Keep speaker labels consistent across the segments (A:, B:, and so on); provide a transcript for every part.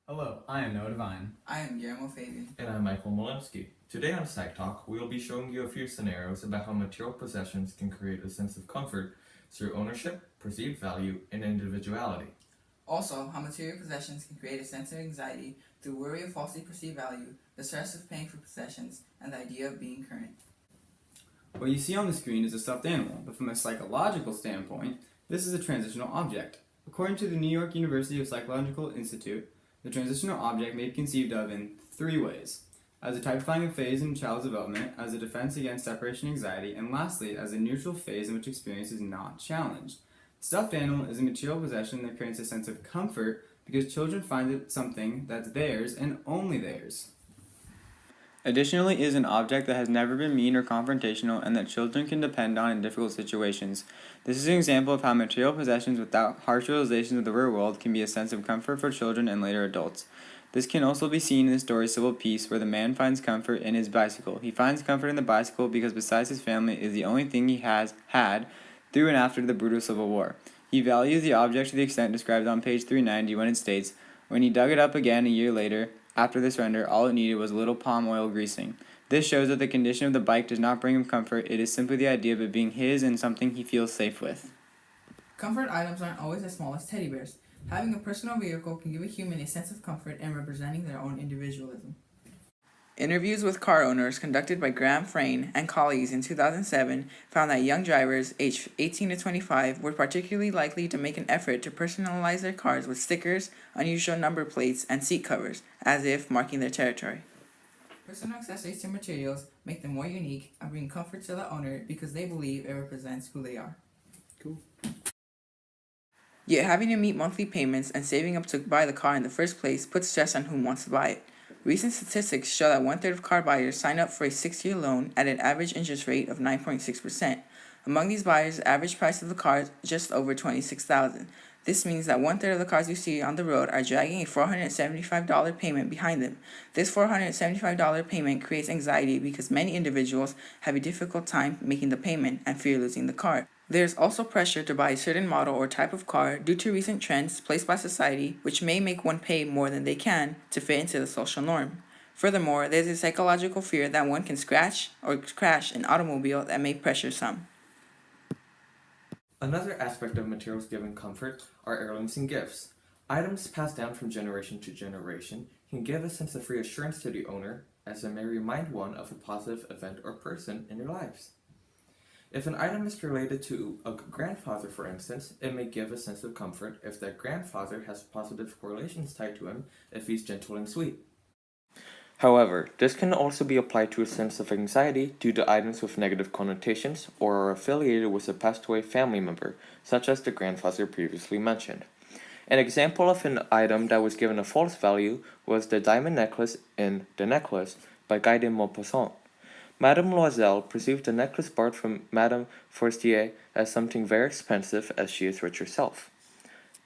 A: Hello, I am Noah Devine.
B: I am Guillermo Fabian.
C: And I'm Michael Molemsky. Today on Psych Talk, we will be showing you a few scenarios about how material possessions can create a sense of comfort through ownership, perceived value, and individuality.
B: Also, how material possessions can create a sense of anxiety through worry of falsely perceived value, the stress of paying for possessions, and the idea of being current.
A: What you see on the screen is a stuffed animal, but from a psychological standpoint, this is a transitional object. According to the New York University of Psychological Institute, the transitional object may be conceived of in three ways: as a typifying phase in a child's development, as a defense against separation anxiety, and lastly, as a neutral phase in which experience is not challenged. Stuffed animal is a material possession that creates a sense of comfort because children find it something that's theirs and only theirs. Additionally, it is an object that has never been mean or confrontational and that children can depend on in difficult situations. This is an example of how material possessions without harsh realizations of the real world can be a sense of comfort for children and later adults. This can also be seen in the story Civil Peace, where the man finds comfort in his bicycle. He finds comfort in the bicycle because besides his family, it is the only thing he has had through and after the brutal Civil War. He values the object to the extent described on page 390 when it states, "When he dug it up again a year later, after the surrender, all it needed was a little palm oil greasing." This shows that the condition of the bike does not bring him comfort, it is simply the idea of it being his and something he feels safe with.
B: Comfort items aren't always as small as teddy bears. Having a personal vehicle can give a human a sense of comfort and representing their own individualism. Interviews with car owners conducted by Graham Frayne and colleagues in 2007 found that young drivers aged 18 to 25 were particularly likely to make an effort to personalize their cars with stickers, unusual number plates, and seat covers, as if marking their territory. Personal accessories to materials make them more unique and bring comfort to the owner because they believe it represents who they are.
A: Cool.
B: Yet having to meet monthly payments and saving up to buy the car in the first place puts stress on whom wants to buy it. Recent statistics show that 1/3 of car buyers sign up for a 6-year loan at an average interest rate of 9.6%. Among these buyers, the average price of the car is just over $26,000. This means that 1/3 of the cars you see on the road are dragging a $475 payment behind them. This $475 payment creates anxiety because many individuals have a difficult time making the payment and fear losing the car. There is also pressure to buy a certain model or type of car due to recent trends placed by society, which may make one pay more than they can to fit into the social norm. Furthermore, there is a psychological fear that one can scratch or crash an automobile that may pressure some.
C: Another aspect of materials giving comfort are heirlooms and gifts. Items passed down from generation to generation can give a sense of reassurance to the owner, as they may remind one of a positive event or person in their lives. If an item is related to a grandfather, for instance, it may give a sense of comfort if that grandfather has positive correlations tied to him if he's gentle and sweet. However, this can also be applied to a sense of anxiety due to items with negative connotations or are affiliated with a passed away family member, such as the grandfather previously mentioned. An example of an item that was given a false value was the diamond necklace in The Necklace by Guy de Maupassant. Madame Loisel perceived the necklace borrowed from Madame Forestier as something very expensive, as she is rich herself.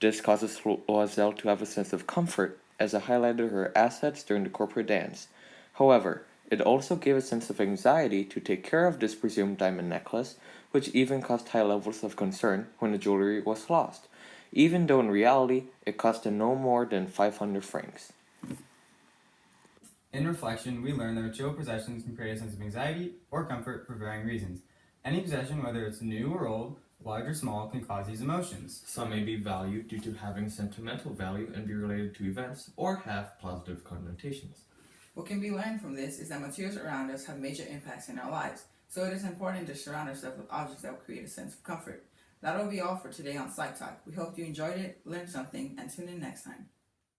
C: This causes Loisel to have a sense of comfort, as it highlighted her assets during the corporate dance. However, it also gave a sense of anxiety to take care of this presumed diamond necklace, which even caused high levels of concern when the jewelry was lost, even though in reality it cost him no more than 500 francs.
A: In reflection, we learn that material possessions can create a sense of anxiety or comfort for varying reasons. Any possession, whether it's new or old, large or small, can cause these emotions.
C: Some may be valued due to having sentimental value and be related to events, or have positive connotations.
B: What can be learned from this is that materials around us have major impacts in our lives, so it is important to surround ourselves with objects that will create a sense of comfort. That will be all for today on Psych Talk. We hope you enjoyed it, learned something, and tune in next time.